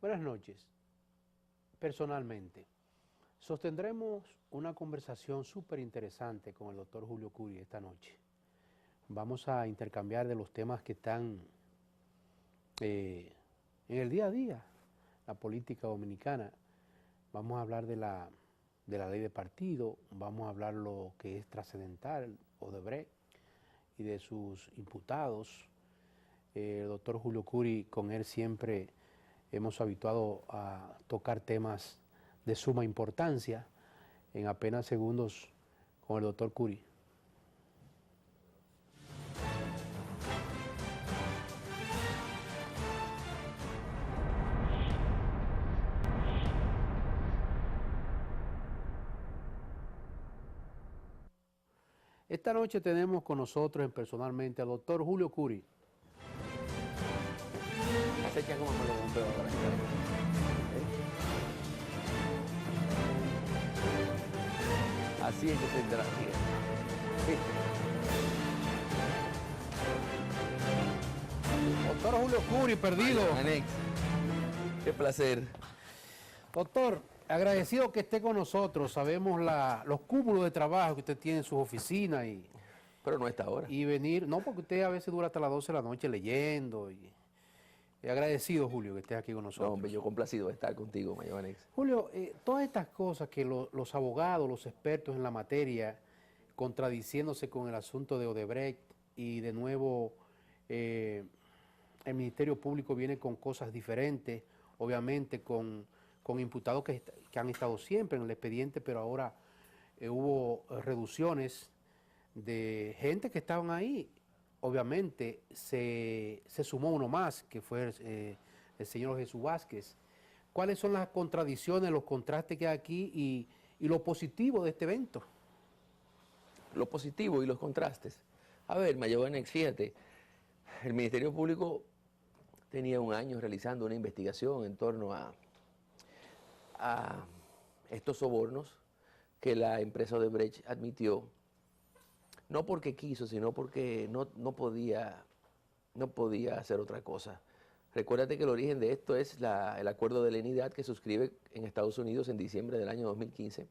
Buenas noches. Personalmente, sostendremos una conversación súper interesante con el doctor Julio Curi esta noche. Vamos a intercambiar de los temas que están en el día a día, la política dominicana. Vamos a hablar de la ley de partido, vamos a hablar lo que es trascendental, Odebrecht, y de sus imputados. El doctor Julio Curi, con él siempre hemos habituado a tocar temas de suma importancia. En apenas segundos con el doctor Curi. Esta noche tenemos con nosotros personalmente al doctor Julio Curi. Acecha como me lo compré ahora. Así es que se interactúa. Doctor Julio Curi, perdido. Anex. Qué placer. Doctor, agradecido que esté con nosotros. Sabemos los cúmulos de trabajo que usted tiene en sus oficinas Pero no está ahora. y venir, no porque usted a veces dura hasta las 12 de la noche leyendo. Y agradecido, Julio, que estés aquí con nosotros. No, hombre, yo complacido de estar contigo, Mayor Anex. Julio, todas estas cosas que los abogados, los expertos en la materia, contradiciéndose con el asunto de Odebrecht y de nuevo el Ministerio Público viene con cosas diferentes, obviamente con imputados que han estado siempre en el expediente, pero ahora hubo reducciones de gente que estaban ahí. Obviamente se sumó uno más, que fue el señor Jesús Vázquez. ¿Cuáles son las contradicciones, los contrastes que hay aquí y lo positivo de este evento? Lo positivo y los contrastes. A ver, Mayor Anex, fíjate, el Ministerio Público tenía un año realizando una investigación en torno a estos sobornos que la empresa Odebrecht admitió, no porque quiso, sino porque no podía hacer otra cosa. Recuérdate que el origen de esto es el acuerdo de lenidad que suscribe en Estados Unidos en diciembre del año 2016,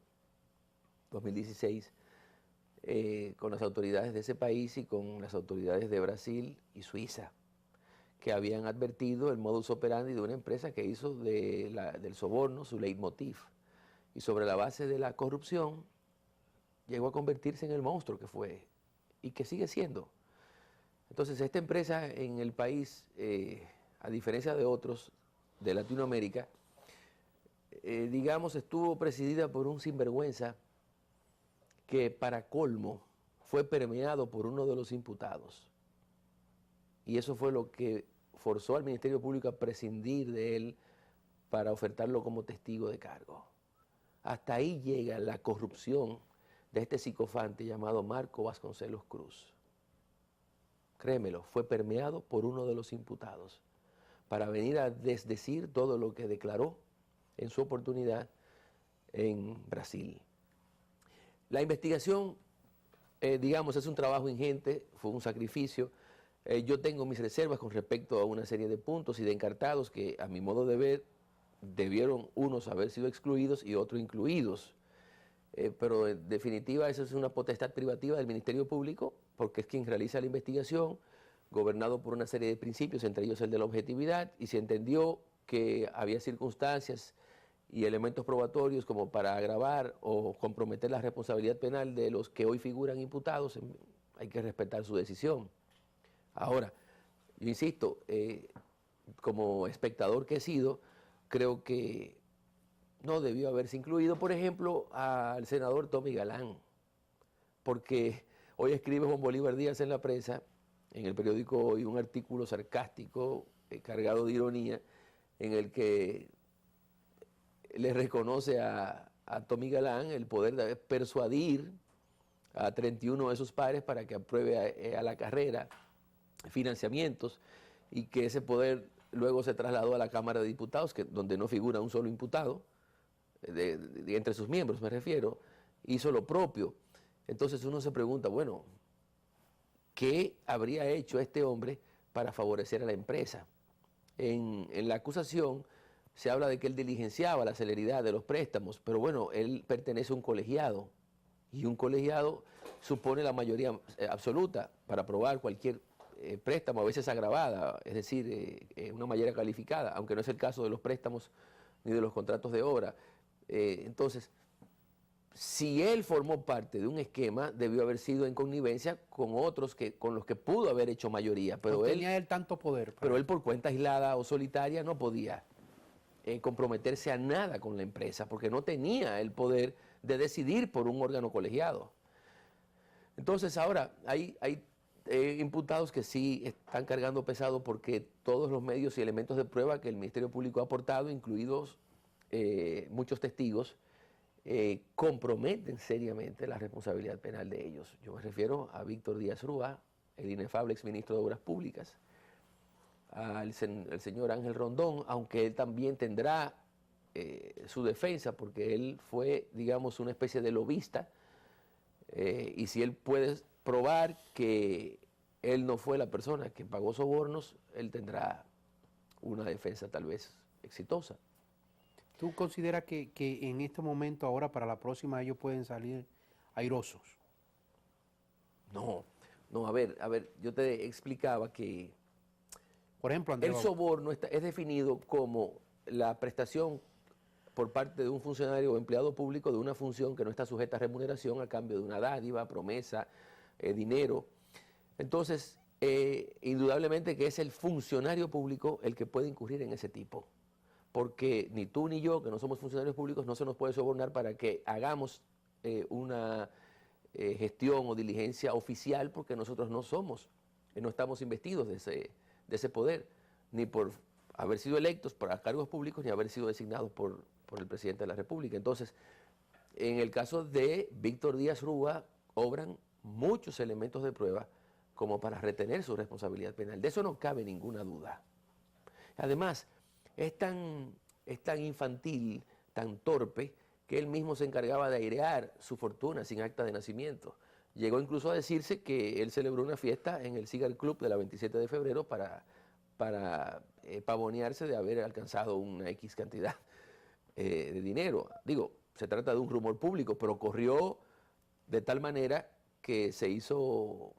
con las autoridades de ese país y con las autoridades de Brasil y Suiza, que habían advertido el modus operandi de una empresa que hizo del soborno su leitmotiv. Y sobre la base de la corrupción, llegó a convertirse en el monstruo que fue y que sigue siendo. Entonces, esta empresa en el país, a diferencia de otros de Latinoamérica, digamos, estuvo presidida por un sinvergüenza que, para colmo, fue permeado por uno de los imputados. Y eso fue lo que forzó al Ministerio Público a prescindir de él para ofertarlo como testigo de cargo. Hasta ahí llega la corrupción de este psicofante llamado Marco Vasconcelos Cruz. Créemelo, fue permeado por uno de los imputados para venir a desdecir todo lo que declaró en su oportunidad en Brasil. La investigación, digamos, es un trabajo ingente, fue un sacrificio. Yo tengo mis reservas con respecto a una serie de puntos y de encartados que, a mi modo de ver, debieron unos haber sido excluidos y otros incluidos. Pero en definitiva eso es una potestad privativa del Ministerio Público, porque es quien realiza la investigación, gobernado por una serie de principios, entre ellos el de la objetividad, y se entendió que había circunstancias y elementos probatorios como para agravar o comprometer la responsabilidad penal de los que hoy figuran imputados. Hay que respetar su decisión. Ahora, yo insisto, como espectador que he sido, creo que no debió haberse incluido, por ejemplo, al senador Tommy Galán, porque hoy escribe Juan Bolívar Díaz en la prensa, en el periódico Hoy, un artículo sarcástico, cargado de ironía, en el que le reconoce a Tommy Galán el poder de persuadir a 31 de sus pares para que apruebe a la carrera financiamientos, y que ese poder luego se trasladó a la Cámara de Diputados, donde no figura un solo imputado, entre sus miembros me refiero, hizo lo propio. Entonces uno se pregunta, bueno, ¿qué habría hecho este hombre para favorecer a la empresa? En la acusación, se habla de que él diligenciaba la celeridad de los préstamos, pero bueno, él pertenece a un colegiado y un colegiado supone la mayoría absoluta para aprobar cualquier préstamo, a veces agravada, es decir, una mayoría calificada, aunque no es el caso de los préstamos ni de los contratos de obra. Entonces, si él formó parte de un esquema, debió haber sido en connivencia con otros con los que pudo haber hecho mayoría, pero no tenía él tanto poder. Pero él por cuenta aislada o solitaria no podía comprometerse a nada con la empresa, porque no tenía el poder de decidir por un órgano colegiado. Entonces ahora hay imputados que sí están cargando pesado porque todos los medios y elementos de prueba que el Ministerio Público ha aportado, incluidos muchos testigos, comprometen seriamente la responsabilidad penal de ellos. Yo me refiero a Víctor Díaz Rúa, el inefable exministro de Obras Públicas, al señor Ángel Rondón, aunque él también tendrá su defensa, porque él fue, digamos, una especie de lobista, y si él puede probar que él no fue la persona que pagó sobornos, él tendrá una defensa tal vez exitosa. ¿Tú consideras que en este momento, ahora para la próxima, ellos pueden salir airosos? No, a ver, yo te explicaba que por ejemplo, el soborno es definido como la prestación por parte de un funcionario o empleado público de una función que no está sujeta a remuneración a cambio de una dádiva, promesa, dinero. Entonces, indudablemente que es el funcionario público el que puede incurrir en ese tipo, porque ni tú ni yo, que no somos funcionarios públicos, no se nos puede sobornar para que hagamos una gestión o diligencia oficial, porque nosotros no somos, no estamos investidos de ese poder, ni por haber sido electos para cargos públicos, ni haber sido designados por el presidente de la República. Entonces, en el caso de Víctor Díaz Rúa, obran muchos elementos de prueba como para retener su responsabilidad penal. De eso no cabe ninguna duda. Además, es tan infantil, tan torpe, que él mismo se encargaba de airear su fortuna sin acta de nacimiento. Llegó incluso a decirse que él celebró una fiesta en el Cigar Club de la 27 de febrero para pavonearse de haber alcanzado una X cantidad de dinero. Digo, se trata de un rumor público, pero corrió de tal manera que se hizo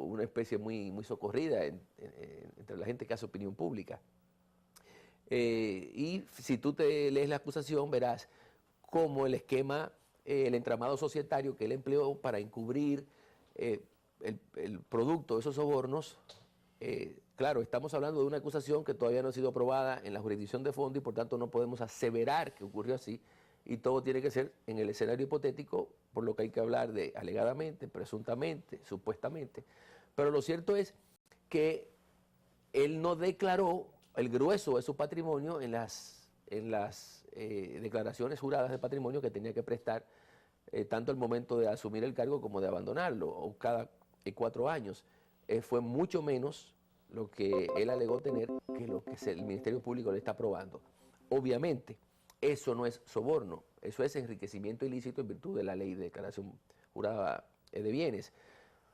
una especie muy, muy socorrida entre la gente que hace opinión pública. Y si tú te lees la acusación, verás cómo el esquema, el entramado societario que él empleó para encubrir el producto de esos sobornos, claro, estamos hablando de una acusación que todavía no ha sido aprobada en la jurisdicción de fondo y por tanto no podemos aseverar que ocurrió así, y todo tiene que ser en el escenario hipotético, por lo que hay que hablar de alegadamente, presuntamente, supuestamente. Pero lo cierto es que él no declaró el grueso de su patrimonio en las declaraciones juradas de patrimonio que tenía que prestar tanto al momento de asumir el cargo como de abandonarlo, o cada 4 años. Fue mucho menos lo que él alegó tener que lo que el Ministerio Público le está probando. Obviamente, eso no es soborno, eso es enriquecimiento ilícito en virtud de la ley de declaración jurada de bienes.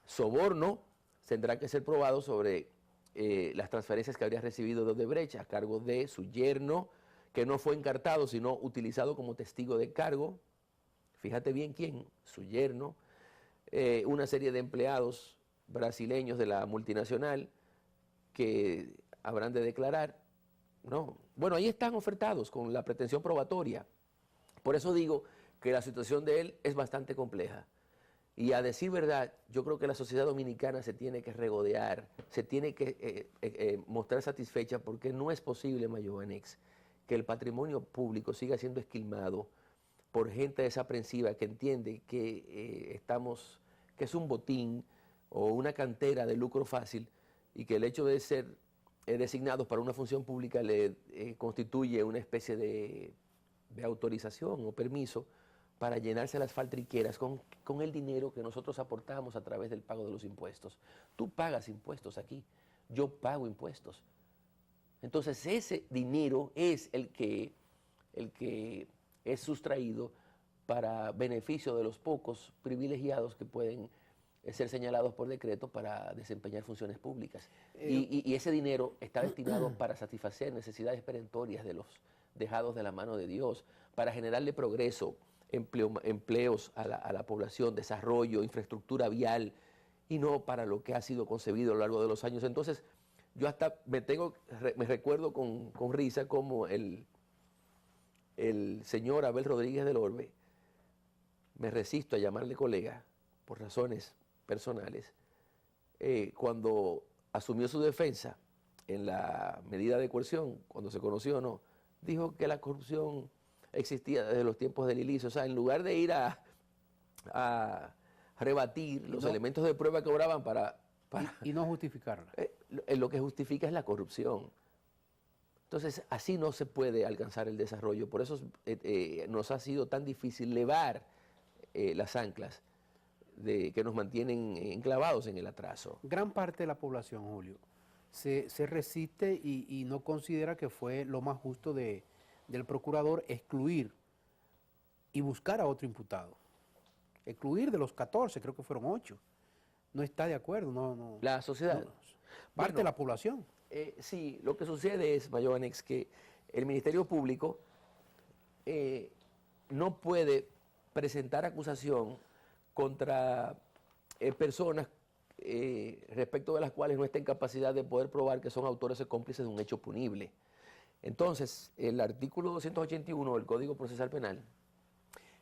Soborno tendrá que ser probado sobre las transferencias que habría recibido de Odebrecht a cargo de su yerno, que no fue encartado, sino utilizado como testigo de cargo. Fíjate bien quién, su yerno, una serie de empleados brasileños de la multinacional que habrán de declarar. No. Bueno, ahí están ofertados con la pretensión probatoria. Por eso digo que la situación de él es bastante compleja. Y a decir verdad, yo creo que la sociedad dominicana se tiene que regodear, se tiene que mostrar satisfecha, porque no es posible, Mayobanex, que el patrimonio público siga siendo esquilmado por gente desaprensiva que entiende que que es un botín o una cantera de lucro fácil, y que el hecho de ser designados para una función pública le constituye una especie de autorización o permiso para llenarse las faltriqueras con el dinero que nosotros aportamos a través del pago de los impuestos. Tú pagas impuestos aquí, yo pago impuestos. Entonces ese dinero es el que es sustraído para beneficio de los pocos privilegiados que pueden ser señalados por decreto para desempeñar funciones públicas. Y ese dinero está destinado para satisfacer necesidades perentorias de los dejados de la mano de Dios, para generarle progreso, empleos a la población, desarrollo, infraestructura vial, y no para lo que ha sido concebido a lo largo de los años. Entonces, yo hasta me recuerdo con risa como el señor Abel Rodríguez del Orbe, me resisto a llamarle colega por razones personales, cuando asumió su defensa en la medida de coerción, cuando se conoció o no, dijo que la corrupción existía desde los tiempos del ilicio. O sea, en lugar de ir a rebatir los elementos de prueba que obraban para y no justificarla. Lo que justifica es la corrupción. Entonces, así no se puede alcanzar el desarrollo. Por eso nos ha sido tan difícil levar las anclas que nos mantienen enclavados en el atraso. Gran parte de la población, Julio, se resiste y no considera que fue lo más justo del procurador excluir y buscar a otro imputado. Excluir de los 14, creo que fueron 8. No está de acuerdo. No, la sociedad. Parte de la población. Sí, lo que sucede es, Mayobanex, que el Ministerio Público no puede presentar acusación contra personas respecto de las cuales no está en capacidad de poder probar que son autores o cómplices de un hecho punible. Entonces, el artículo 281 del Código Procesal Penal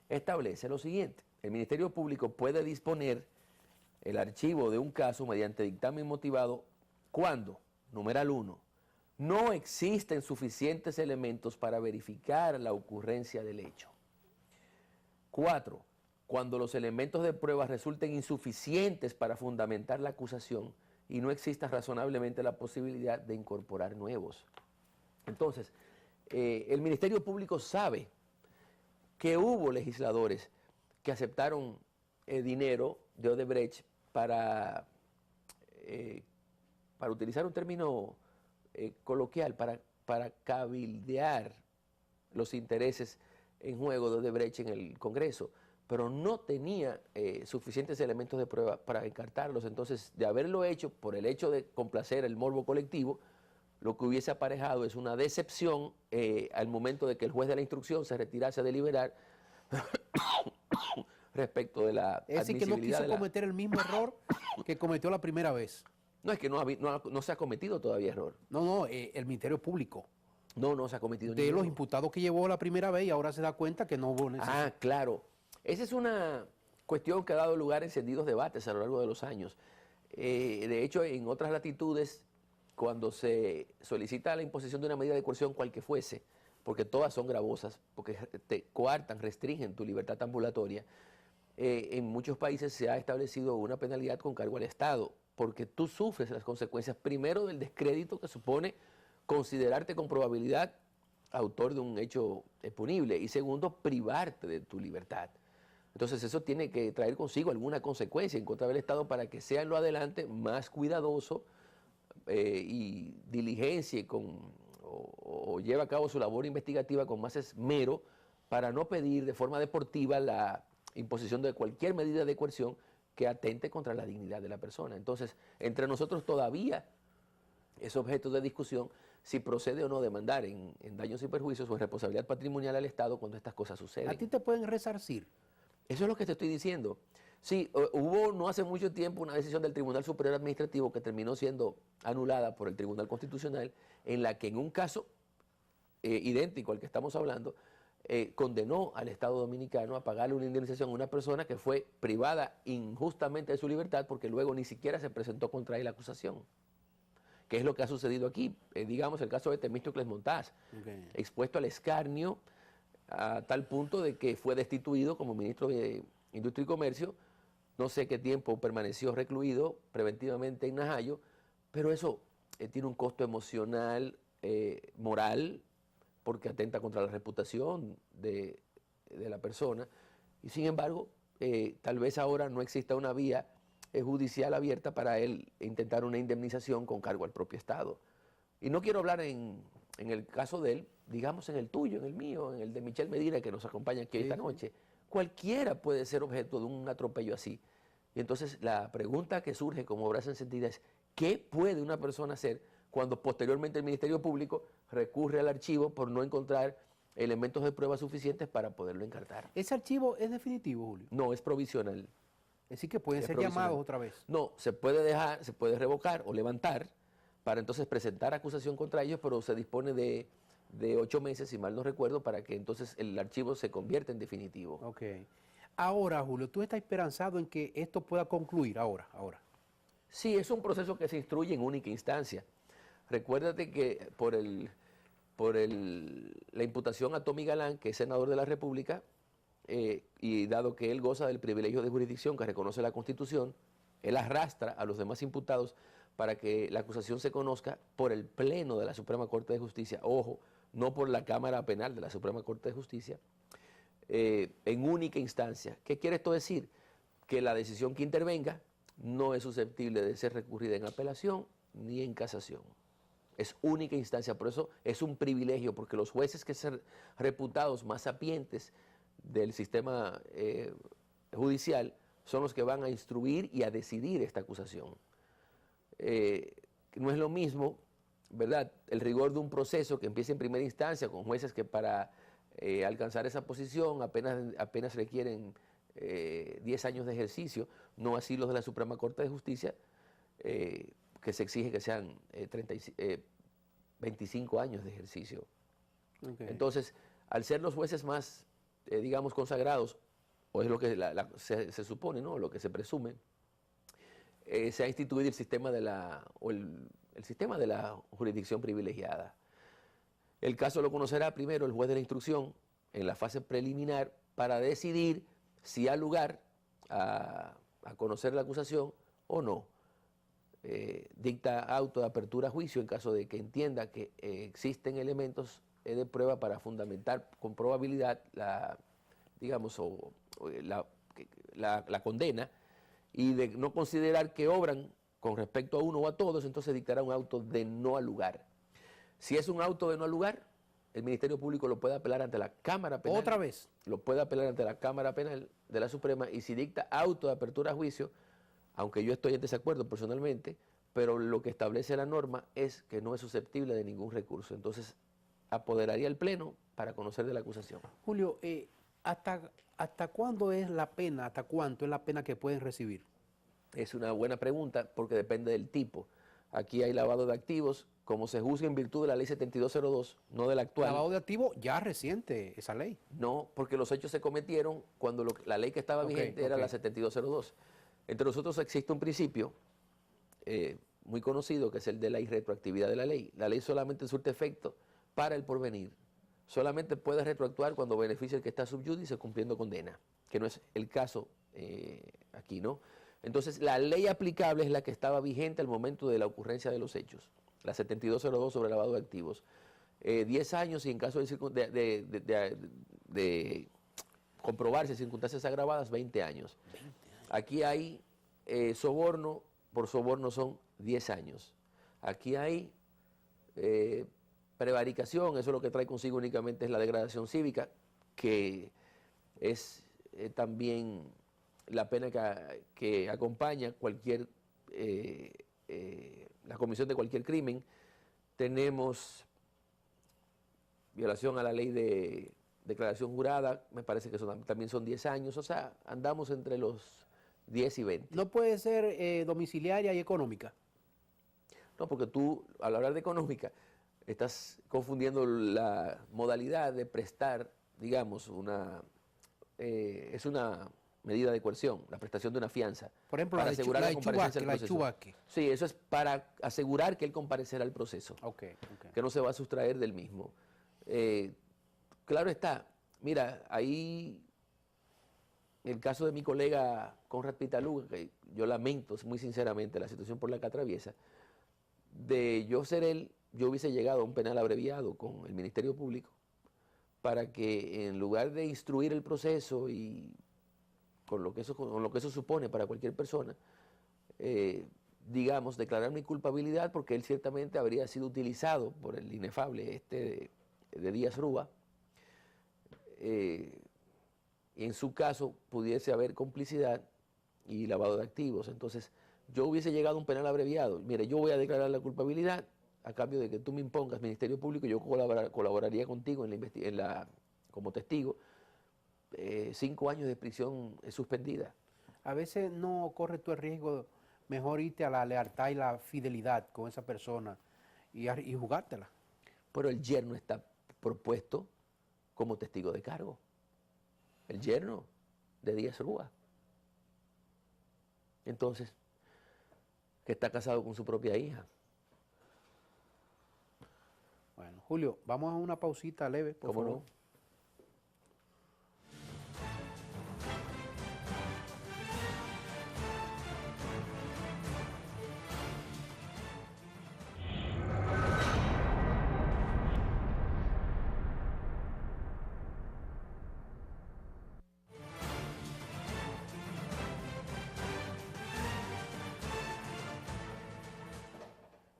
establece lo siguiente: el Ministerio Público puede disponer el archivo de un caso mediante dictamen motivado cuando, numeral 1, no existen suficientes elementos para verificar la ocurrencia del hecho. 4, cuando los elementos de prueba resulten insuficientes para fundamentar la acusación y no exista razonablemente la posibilidad de incorporar nuevos. Entonces, el Ministerio Público sabe que hubo legisladores que aceptaron dinero de Odebrecht para utilizar un término coloquial, para cabildear los intereses en juego de Odebrecht en el Congreso, pero no tenía suficientes elementos de prueba para encartarlos. Entonces, de haberlo hecho por el hecho de complacer el morbo colectivo, lo que hubiese aparejado es una decepción al momento de que el juez de la instrucción se retirase a deliberar respecto de la admisibilidad. Es decir, que no quiso cometer el mismo error que cometió la primera vez. No, es que no se ha cometido todavía error. No, el Ministerio Público. No se ha cometido de los imputados que llevó la primera vez y ahora se da cuenta que no hubo necesidad. Ah, claro. Esa es una cuestión que ha dado lugar a encendidos debates a lo largo de los años. De hecho, en otras latitudes, cuando se solicita la imposición de una medida de coerción, cual que fuese, porque todas son gravosas, porque te coartan, restringen tu libertad ambulatoria, en muchos países se ha establecido una penalidad con cargo al Estado, porque tú sufres las consecuencias, primero, del descrédito que supone considerarte con probabilidad autor de un hecho punible, y segundo, privarte de tu libertad. Entonces eso tiene que traer consigo alguna consecuencia en contra del Estado para que sea en lo adelante más cuidadoso y diligencia o lleve a cabo su labor investigativa con más esmero para no pedir de forma deportiva la imposición de cualquier medida de coerción que atente contra la dignidad de la persona. Entonces, entre nosotros todavía es objeto de discusión si procede o no demandar en daños y perjuicios o en responsabilidad patrimonial al Estado cuando estas cosas suceden. ¿A ti te pueden resarcir? Eso es lo que te estoy diciendo. Sí, hubo no hace mucho tiempo una decisión del Tribunal Superior Administrativo que terminó siendo anulada por el Tribunal Constitucional, en la que en un caso idéntico al que estamos hablando, condenó al Estado Dominicano a pagarle una indemnización a una persona que fue privada injustamente de su libertad porque luego ni siquiera se presentó contra él la acusación. Que es lo que ha sucedido aquí, digamos el caso de Temístocles Montaz, expuesto al escarnio a tal punto de que fue destituido como ministro de Industria y Comercio. No sé qué tiempo permaneció recluido preventivamente en Najayo, pero eso tiene un costo emocional, moral, porque atenta contra la reputación de la persona. Y sin embargo, tal vez ahora no exista una vía judicial abierta para él intentar una indemnización con cargo al propio Estado. Y no quiero hablar en el caso de él, digamos en el tuyo, en el mío, en el de Michelle Medina, que nos acompaña aquí esta noche. Cualquiera puede ser objeto de un atropello así. Y entonces la pregunta que surge como brasa encendida es, ¿qué puede una persona hacer cuando posteriormente el Ministerio Público recurre al archivo por no encontrar elementos de prueba suficientes para poderlo encartar? ¿Ese archivo es definitivo, Julio? No, es provisional. Es decir, que pueden Es ser provisional. llamados otra vez. No, se puede dejar, se puede revocar o levantar para entonces presentar acusación contra ellos, pero se dispone de 8 meses, si mal no recuerdo, para que entonces el archivo se convierta en definitivo. Ok. Ahora, Julio, ¿tú estás esperanzado en que esto pueda concluir ahora? Sí, es un proceso que se instruye en única instancia. Recuérdate que la imputación a Tommy Galán, que es senador de la República, y dado que él goza del privilegio de jurisdicción que reconoce la Constitución, él arrastra a los demás imputados para que la acusación se conozca por el Pleno de la Suprema Corte de Justicia, ojo, no por la Cámara Penal de la Suprema Corte de Justicia, en única instancia. ¿Qué quiere esto decir? Que la decisión que intervenga no es susceptible de ser recurrida en apelación ni en casación. Es única instancia, por eso es un privilegio, porque los jueces que son reputados más sapientes del sistema judicial son los que van a instruir y a decidir esta acusación. No es lo mismo, ¿verdad?, el rigor de un proceso que empieza en primera instancia con jueces que para alcanzar esa posición apenas requieren 10 años de ejercicio, no así los de la Suprema Corte de Justicia, que se exige que sean 25 años de ejercicio. Okay. Entonces, al ser los jueces más, digamos, consagrados, o es lo que se supone, ¿no?, lo que se presume, se ha instituido el sistema de el sistema de la jurisdicción privilegiada. El caso lo conocerá primero el juez de la instrucción en la fase preliminar para decidir si ha lugar a conocer la acusación o no. Dicta auto de apertura a juicio en caso de que entienda que existen elementos de prueba para fundamentar con probabilidad la condena, y de no considerar que obran con respecto a uno o a todos, entonces dictará un auto de no al lugar. Si es un auto de no al lugar, el Ministerio Público lo puede apelar ante la Cámara Penal. ¿Otra vez? Lo puede apelar ante la Cámara Penal de la Suprema, y si dicta auto de apertura a juicio, aunque yo estoy en desacuerdo personalmente, pero lo que establece la norma es que no es susceptible de ningún recurso. Entonces, apoderaría el Pleno para conocer de la acusación. Julio, ¿hasta cuándo es la pena, hasta cuánto es la pena que pueden recibir? Es una buena pregunta porque depende del tipo. Aquí hay lavado de activos, como se juzga en virtud de la ley 7202, no de la actual. ¿Lavado de activos ya reciente esa ley? No, porque los hechos se cometieron cuando la ley que estaba vigente era la 7202. Entre nosotros existe un principio muy conocido, que es el de la irretroactividad de la ley. La ley solamente surte efecto para el porvenir. Solamente puede retroactuar cuando beneficia el que está sub judice cumpliendo condena, que no es el caso aquí, ¿no? Entonces, la ley aplicable es la que estaba vigente al momento de la ocurrencia de los hechos, la 7202 sobre lavado de activos. 10 años, y en caso de comprobarse circunstancias agravadas, 20 años. Aquí hay soborno, por soborno son 10 años. Aquí hay prevaricación, eso lo que trae consigo únicamente es la degradación cívica, que es también la pena que acompaña cualquier, la comisión de cualquier crimen. Tenemos violación a la ley de declaración jurada, me parece que también son 10 años, o sea, andamos entre los 10 y 20. ¿No puede ser domiciliaria y económica? No, porque tú, al hablar de económica, estás confundiendo la modalidad de prestar, digamos, es una medida de coerción, la prestación de una fianza. Por ejemplo, para asegurar la comparecencia del proceso. Sí, eso es para asegurar que él comparecerá al proceso, que no se va a sustraer del mismo. Claro está, mira, ahí el caso de mi colega Conrad Pitaluga, que yo lamento muy sinceramente la situación por la que atraviesa, de yo ser él, yo hubiese llegado a un penal abreviado con el Ministerio Público para que en lugar de instruir el proceso y con lo que eso supone para cualquier persona, digamos, declarar mi culpabilidad, porque él ciertamente habría sido utilizado por el inefable de Díaz Rúa, y en su caso pudiese haber complicidad, y lavado de activos. Entonces, yo hubiese llegado a un penal abreviado. Mire, yo voy a declarar la culpabilidad a cambio de que tú me impongas Ministerio Público, yo colaboraría contigo como testigo. 5 años de prisión suspendida. A veces no corre tú el riesgo, mejor irte a la lealtad y la fidelidad con esa persona y jugártela. Pero el yerno está propuesto como testigo de cargo. El yerno de Díaz Rúa. Entonces, que está casado con su propia hija. Bueno, Julio, vamos a una pausita leve, por ¿Cómo favor. no?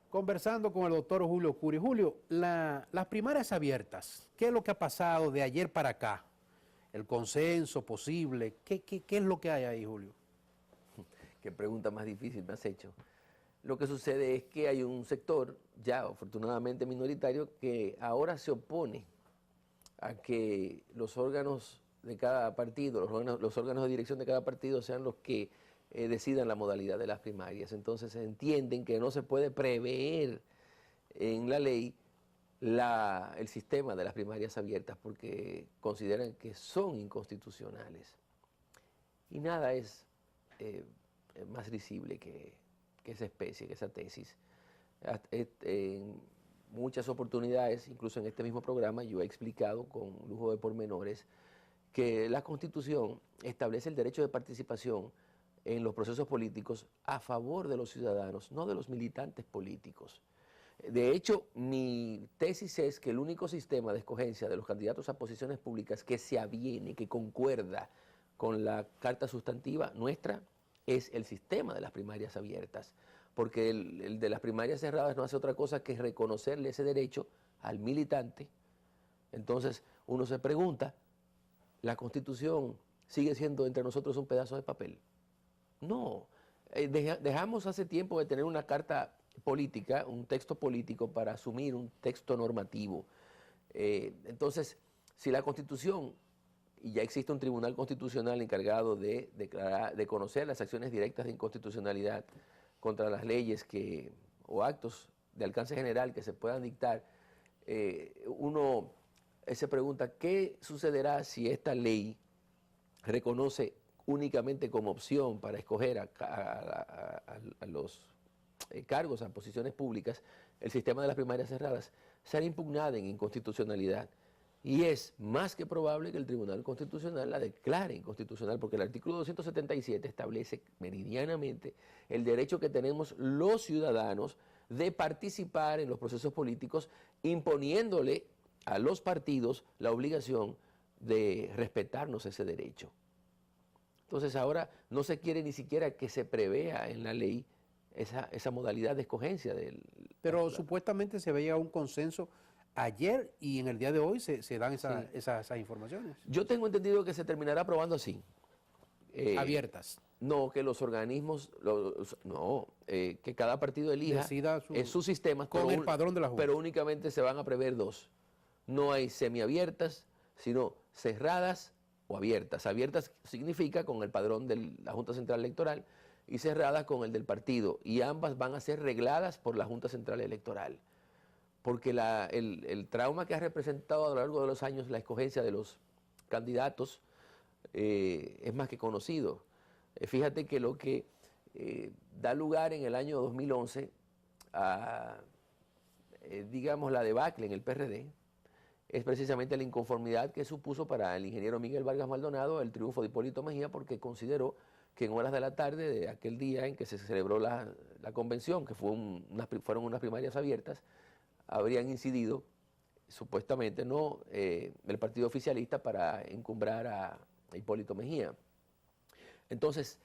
Conversando con el doctor Julio Curi. Julio, las primarias abiertas, ¿qué es lo que ha pasado de ayer para acá? ¿El consenso posible? ¿Qué es lo que hay ahí, Julio? Qué pregunta más difícil me has hecho. Lo que sucede es que hay un sector, ya afortunadamente minoritario, que ahora se opone a que los órganos de cada partido, los órganos de dirección de cada partido sean los que decidan la modalidad de las primarias. Entonces entienden que no se puede prever en la ley el sistema de las primarias abiertas porque consideran que son inconstitucionales. Y nada es más risible que esa especie, que esa tesis. En muchas oportunidades, incluso en este mismo programa, yo he explicado con lujo de pormenores que la Constitución establece el derecho de participación en los procesos políticos a favor de los ciudadanos, no de los militantes políticos. De hecho, mi tesis es que el único sistema de escogencia de los candidatos a posiciones públicas que se aviene, que concuerda con la Carta Sustantiva nuestra, es el sistema de las primarias abiertas, porque el de las primarias cerradas no hace otra cosa que reconocerle ese derecho al militante. Entonces, uno se pregunta, ¿la Constitución sigue siendo entre nosotros un pedazo de papel? No, dejamos hace tiempo de tener una carta política, un texto político para asumir un texto normativo. Entonces, si la Constitución, y ya existe un tribunal constitucional encargado de conocer las acciones directas de inconstitucionalidad contra las leyes o actos de alcance general que se puedan dictar, uno se pregunta, ¿qué sucederá si esta ley reconoce únicamente como opción para escoger a los cargos, a posiciones públicas, el sistema de las primarias cerradas? Será impugnada en inconstitucionalidad. Y es más que probable que el Tribunal Constitucional la declare inconstitucional, porque el artículo 277 establece meridianamente el derecho que tenemos los ciudadanos de participar en los procesos políticos, imponiéndole a los partidos la obligación de respetarnos ese derecho. Entonces ahora no se quiere ni siquiera que se prevea en la ley esa modalidad de escogencia. Pero supuestamente se veía un consenso ayer y en el día de hoy se dan Sí. esas informaciones. Yo tengo entendido que se terminará aprobando así. Abiertas. No, que los organismos, que cada partido elija Decida sus sistemas, con el padrón de la Junta. pero únicamente se van a prever dos. No hay semiabiertas, sino cerradas o abiertas. Abiertas significa con el padrón de la Junta Central Electoral y cerradas con el del partido. Y ambas van a ser regladas por la Junta Central Electoral. Porque el trauma que ha representado a lo largo de los años la escogencia de los candidatos es más que conocido. Fíjate que lo que da lugar en el año 2011 a, digamos, la debacle en el PRD, es precisamente la inconformidad que supuso para el ingeniero Miguel Vargas Maldonado el triunfo de Hipólito Mejía, porque consideró que en horas de la tarde de aquel día en que se celebró la convención, que fueron unas primarias abiertas, habrían incidido supuestamente el partido oficialista para encumbrar a Hipólito Mejía. Entonces,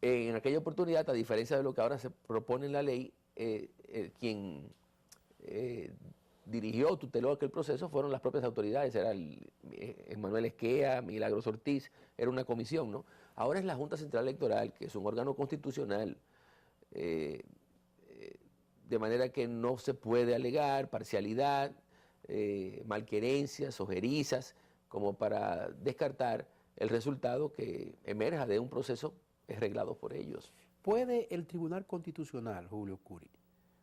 en aquella oportunidad, a diferencia de lo que ahora se propone en la ley, quien dirigió o tuteló aquel proceso fueron las propias autoridades, era Manuel Esquea, Milagros Ortiz, era una comisión, ¿no? Ahora es la Junta Central Electoral, que es un órgano constitucional, de manera que no se puede alegar parcialidad, malquerencias, ojerizas, como para descartar el resultado que emerja de un proceso reglado por ellos. ¿Puede el Tribunal Constitucional, Julio Curi,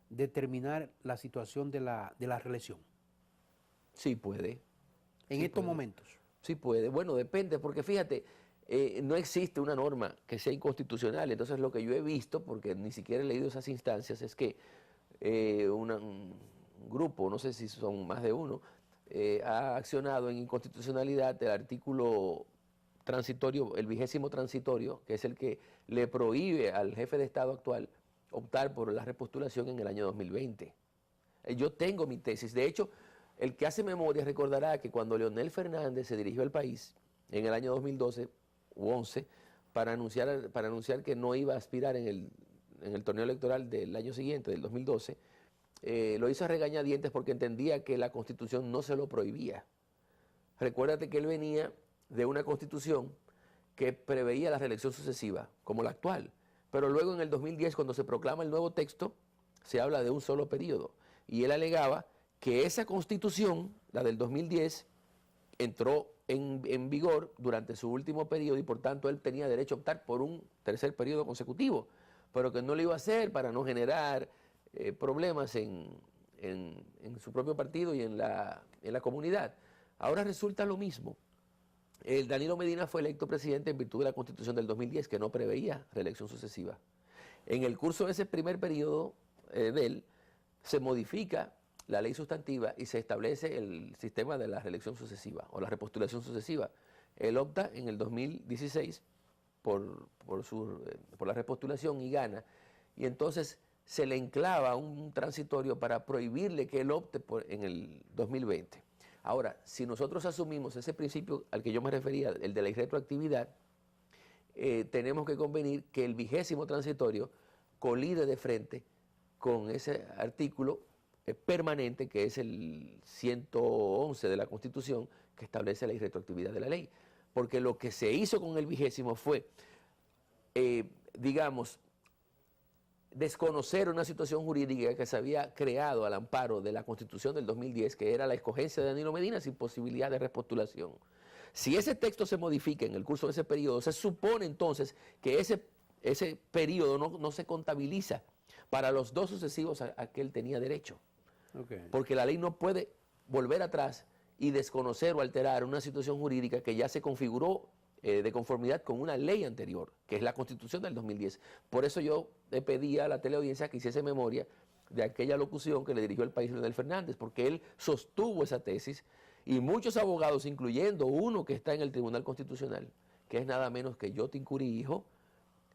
determinar la situación de la reelección? Sí puede. En Sí estos puede. momentos. Sí puede. Bueno, depende, porque fíjate, no existe una norma que sea inconstitucional. Entonces lo que yo he visto, porque ni siquiera he leído esas instancias, es que un grupo, no sé si son más de uno, ha accionado en inconstitucionalidad el artículo transitorio, el 20º transitorio, que es el que le prohíbe al jefe de Estado actual optar por la repostulación en el año 2020. Yo tengo mi tesis. De hecho, el que hace memoria recordará que cuando Leonel Fernández se dirigió al país en el año 2012 u 11 para anunciar que no iba a aspirar en el torneo electoral del año siguiente, del 2012, lo hizo a regañadientes porque entendía que la Constitución no se lo prohibía. Recuérdate que él venía de una Constitución que preveía la reelección sucesiva, como la actual. Pero luego en el 2010, cuando se proclama el nuevo texto, se habla de un solo periodo. Y él alegaba que esa Constitución, la del 2010, entró en vigor durante su último periodo y por tanto él tenía derecho a optar por un tercer periodo consecutivo, pero que no lo iba a hacer para no generar problemas en su propio partido y en la comunidad. Ahora resulta lo mismo. El Danilo Medina fue electo presidente en virtud de la Constitución del 2010, que no preveía reelección sucesiva. En el curso de ese primer periodo de él, se modifica la ley sustantiva y se establece el sistema de la reelección sucesiva o la repostulación sucesiva. Él opta en el 2016 por la repostulación y gana. Y entonces se le enclava un transitorio para prohibirle que él opte en el 2020. Ahora, si nosotros asumimos ese principio al que yo me refería, el de la irretroactividad, tenemos que convenir que el 20º transitorio colide de frente con ese artículo permanente que es el 111 de la Constitución que establece la irretroactividad de la ley. Porque lo que se hizo con el 20º fue, digamos, desconocer una situación jurídica que se había creado al amparo de la Constitución del 2010, que era la escogencia de Danilo Medina sin posibilidad de repostulación. Si ese texto se modifica en el curso de ese periodo, se supone entonces que ese periodo no se contabiliza para los dos sucesivos a que él tenía derecho. Okay. Porque la ley no puede volver atrás y desconocer o alterar una situación jurídica que ya se configuró de conformidad con una ley anterior, que es la Constitución del 2010. Por eso yo le pedí a la teleaudiencia que hiciese memoria de aquella locución que le dirigió al país Leonel Fernández, porque él sostuvo esa tesis y muchos abogados, incluyendo uno que está en el Tribunal Constitucional, que es nada menos que Yotin Curi hijo,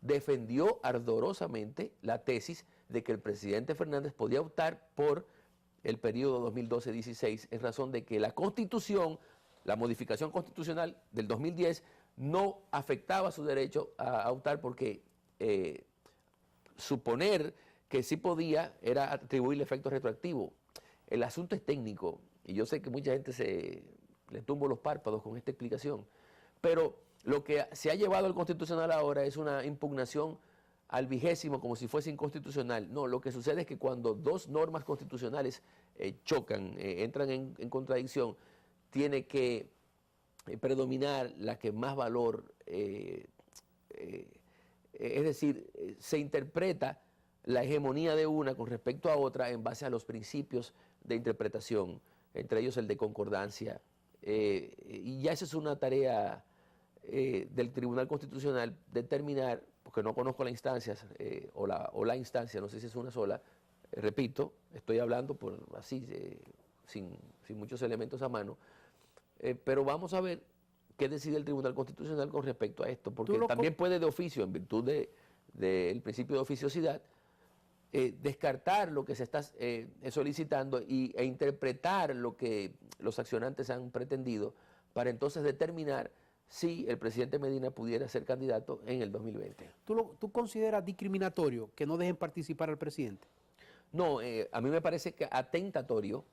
defendió ardorosamente la tesis de que el presidente Fernández podía optar por el periodo 2012-16 en razón de que la Constitución, la modificación constitucional del 2010, no afectaba su derecho a optar porque suponer que sí podía era atribuirle efecto retroactivo. El asunto es técnico y yo sé que mucha gente le tumbo los párpados con esta explicación, pero lo que se ha llevado al Constitucional ahora es una impugnación al 20º como si fuese inconstitucional. No, lo que sucede es que cuando dos normas constitucionales chocan, entran en contradicción, tiene que predominar la que más valor, es decir, se interpreta la hegemonía de una con respecto a otra en base a los principios de interpretación, entre ellos el de concordancia, y ya esa es una tarea del Tribunal Constitucional, determinar, porque no conozco las instancias, o la instancia, no sé si es una sola, repito, estoy hablando por así, sin muchos elementos a mano, pero vamos a ver qué decide el Tribunal Constitucional con respecto a esto, porque también puede de oficio, en virtud del principio de oficiosidad, descartar lo que se está solicitando e interpretar lo que los accionantes han pretendido para entonces determinar si el presidente Medina pudiera ser candidato en el 2020. ¿Tú consideras discriminatorio que no dejen participar al presidente? No, a mí me parece que atentatorio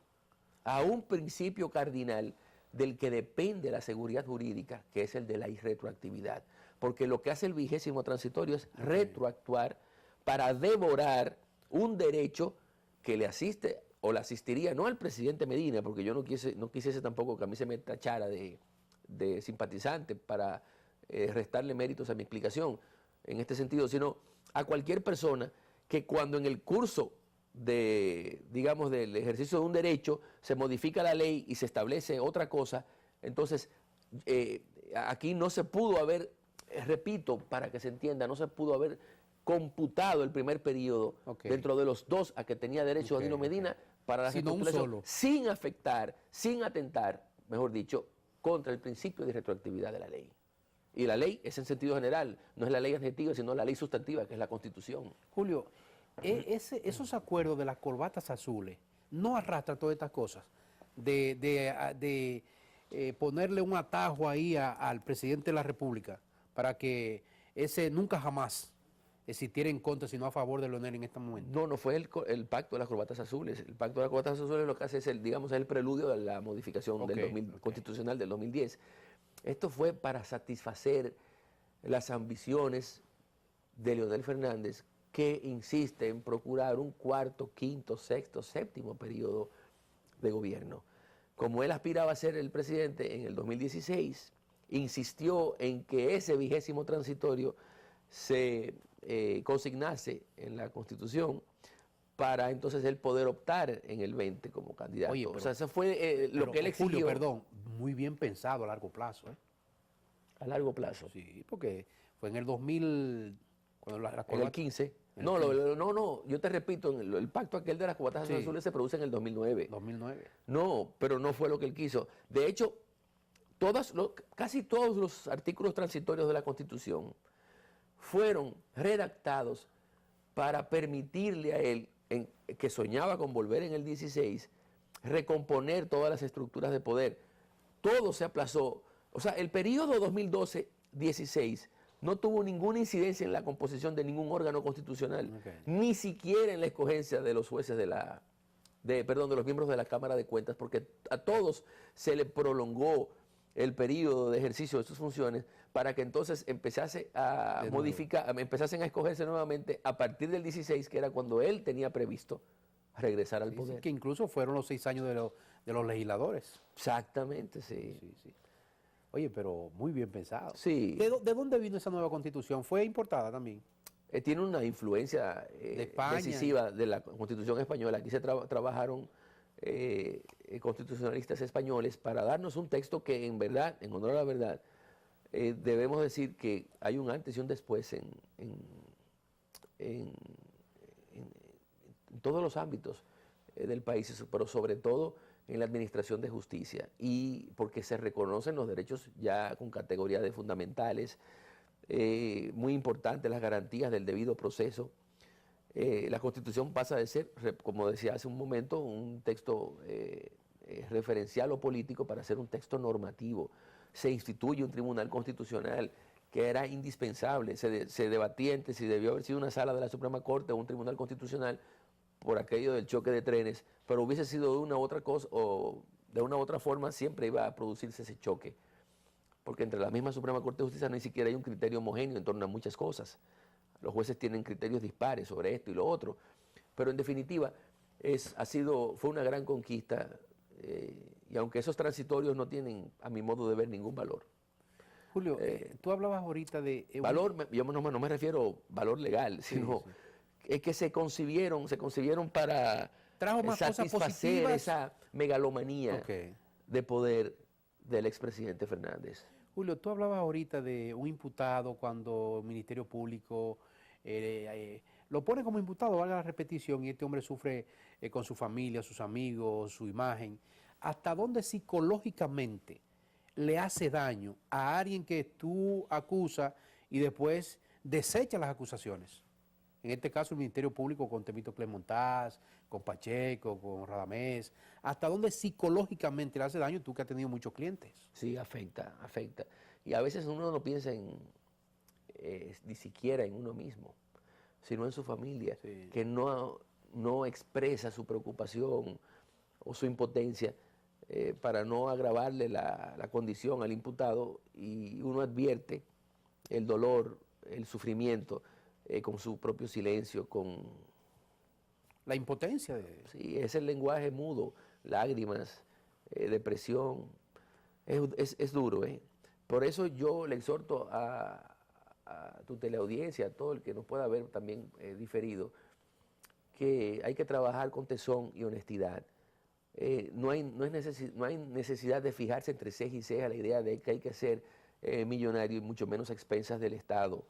a un principio cardinal del que depende la seguridad jurídica, que es el de la irretroactividad. porque lo que hace el 20º transitorio es retroactuar para devorar un derecho que le asiste o le asistiría no al presidente Medina, porque yo no quisiese tampoco que a mí se me tachara de simpatizante para restarle méritos a mi explicación en este sentido, sino a cualquier persona que cuando en el curso digamos, del ejercicio de un derecho se modifica la ley y se establece otra cosa, entonces aquí no se pudo haber, repito, para que se entienda, no se pudo haber computado el primer periodo dentro de los 2 a que tenía derecho Danilo Medina para la reestructuración, sin afectar, sin atentar, mejor dicho, contra el principio de retroactividad de la ley. Y la ley es en sentido general, no es la ley adjetiva, sino la ley sustantiva, que es la Constitución. Julio, esos acuerdos de las corbatas azules no arrastran todas estas cosas, de ponerle un atajo ahí al presidente de la República para que ese nunca jamás existiera en contra, sino a favor de Leonel en este momento. No fue el pacto de las corbatas azules. El pacto de las corbatas azules lo que hace es el preludio de la modificación constitucional del 2010. Esto fue para satisfacer las ambiciones de Leonel Fernández, que insiste en procurar un 4º, 5º, 6º, 7º periodo de gobierno. Como él aspiraba a ser el presidente en el 2016, insistió en que ese 20º transitorio se consignase en la Constitución para entonces él poder optar en el 20 como candidato. Oye, o sea, eso fue lo que él exigió. Julio, perdón, muy bien pensado a largo plazo. A largo plazo. Sí, porque fue en el 2000, cuando en el 15. No, yo te repito, el pacto aquel de las corbatas azules se produce en el 2009. 2009. No, pero no fue lo que él quiso. De hecho, casi todos los artículos transitorios de la Constitución fueron redactados para permitirle a él, que soñaba con volver en el 16, recomponer todas las estructuras de poder. Todo se aplazó. O sea, el periodo 2012-16 no tuvo ninguna incidencia en la composición de ningún órgano constitucional, ni siquiera en la escogencia de los jueces de los miembros de la Cámara de Cuentas, porque a todos se le prolongó el periodo de ejercicio de sus funciones para que entonces empezasen a escogerse nuevamente a partir del 16, que era cuando él tenía previsto regresar al poder. Sí, que incluso fueron los 6 años de los legisladores. Exactamente, sí. Oye, pero muy bien pensado. Sí. ¿De dónde vino esa nueva Constitución? ¿Fue importada también? Tiene una influencia decisiva de la Constitución española. Aquí se trabajaron constitucionalistas españoles para darnos un texto que en verdad, en honor a la verdad, debemos decir que hay un antes y un después en todos los ámbitos del país, pero sobre todo en la administración de justicia, y porque se reconocen los derechos ya con categoría de fundamentales, muy importantes las garantías del debido proceso. La Constitución pasa de ser, como decía hace un momento, un texto referencial o político para ser un texto normativo. Se instituye un tribunal constitucional que era indispensable. Se debatía entre si debió haber sido una sala de la Suprema Corte o un tribunal constitucional por aquello del choque de trenes, pero hubiese sido de una u otra cosa o de una u otra forma siempre iba a producirse ese choque, porque entre la misma Suprema Corte de Justicia ni siquiera hay un criterio homogéneo en torno a muchas cosas. Los jueces tienen criterios dispares sobre esto y lo otro, pero en definitiva fue una gran conquista, y aunque esos transitorios no tienen, a mi modo de ver, ningún valor. Julio, tú hablabas ahorita de... valor, yo no me refiero a valor legal, sino es que se concibieron para satisfacer esa megalomanía de poder del expresidente Fernández. Julio, tú hablabas ahorita de un imputado cuando el Ministerio Público lo pone como imputado, valga la repetición, y este hombre sufre con su familia, sus amigos, su imagen. ¿Hasta dónde psicológicamente le hace daño a alguien que tú acusas y después desecha las acusaciones? En este caso el Ministerio Público con Temístocles Montaz, con Pacheco, con Radamés. ¿Hasta dónde psicológicamente le hace daño, tú que has tenido muchos clientes? Sí, afecta. Y a veces uno no piensa ni siquiera en uno mismo, sino en su familia, que no expresa su preocupación o su impotencia para no agravarle la condición al imputado, y uno advierte el dolor, el sufrimiento, con su propio silencio, con... La impotencia de... Sí, es el lenguaje mudo, lágrimas, depresión, es duro, ¿eh? Por eso yo le exhorto a tu teleaudiencia, a todo el que nos pueda ver también diferido, que hay que trabajar con tesón y honestidad. No hay necesidad de fijarse entre ceja y ceja la idea de que hay que ser millonario y mucho menos a expensas del Estado,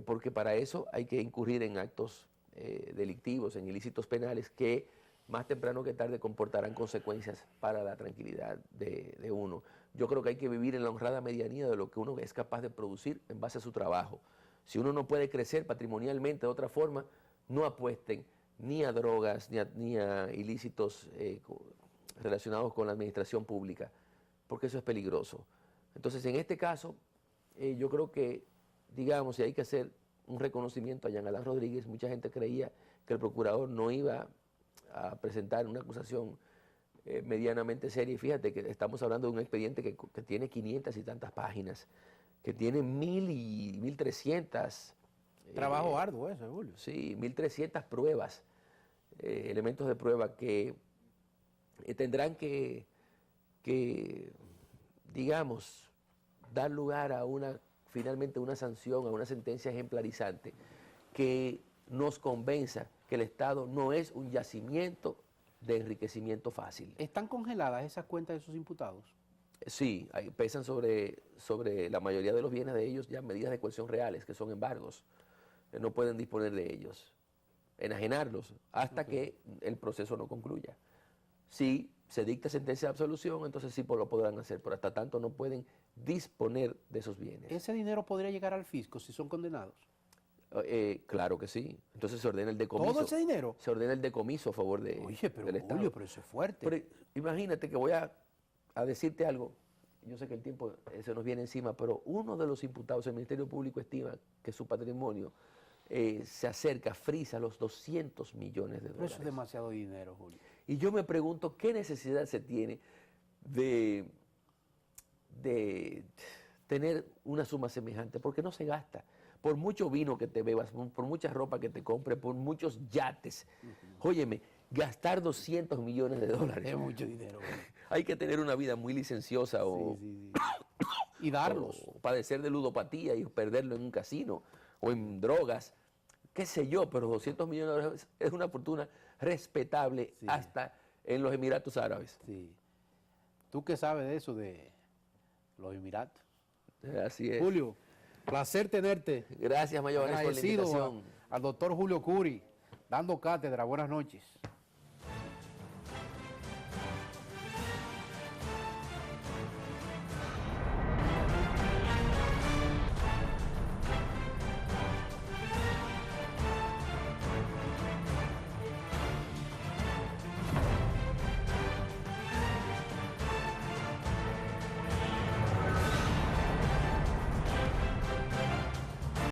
porque para eso hay que incurrir en actos delictivos, en ilícitos penales que más temprano que tarde comportarán consecuencias para la tranquilidad de uno. Yo creo que hay que vivir en la honrada medianía de lo que uno es capaz de producir en base a su trabajo. Si uno no puede crecer patrimonialmente de otra forma, no apuesten ni a drogas, ni a ilícitos relacionados con la administración pública, porque eso es peligroso. Entonces, en este caso, yo creo que, digamos, si hay que hacer un reconocimiento a Jean Alain Rodríguez, mucha gente creía que el procurador no iba a presentar una acusación medianamente seria, y fíjate que estamos hablando de un expediente que tiene 500 y tantas páginas, que tiene 1000 y 1300... Trabajo arduo eso, Julio. Sí, 1300 pruebas, elementos de prueba que tendrán que, digamos, dar lugar a finalmente una sanción, a una sentencia ejemplarizante que nos convenza que el Estado no es un yacimiento de enriquecimiento fácil. ¿Están congeladas esas cuentas de esos imputados? Sí, pesan sobre la mayoría de los bienes de ellos ya medidas de coerción reales, que son embargos. No pueden disponer de ellos, enajenarlos, hasta que el proceso no concluya. Si se dicta sentencia de absolución, entonces sí lo podrán hacer, pero hasta tanto no pueden disponer de esos bienes. ¿Ese dinero podría llegar al fisco si son condenados? Claro que sí. Entonces se ordena el decomiso. ¿Todo ese dinero? Se ordena el decomiso a favor del Estado. Julio, pero eso es fuerte. Pero imagínate que voy a decirte algo. Yo sé que el tiempo se nos viene encima, pero uno de los imputados, el Ministerio Público estima que su patrimonio se acerca, frisa los 200 millones de dólares. Pero eso es demasiado dinero, Julio. Y yo me pregunto qué necesidad se tiene de tener una suma semejante, porque no se gasta. Por mucho vino que te bebas, por mucha ropa que te compres, por muchos yates. Óyeme, gastar 200 millones de dólares. Es mucho dinero. Hay que tener una vida muy licenciosa Sí. Y darlos. o padecer de ludopatía y perderlo en un casino o en drogas, qué sé yo, pero 200 millones de dólares es una fortuna respetable hasta en los Emiratos Árabes. Sí. ¿Tú qué sabes de eso, de los Emiratos? Así es. Julio, placer tenerte. Gracias, Mayor, por la invitación. Al doctor Julio Curi, dando cátedra. Buenas noches.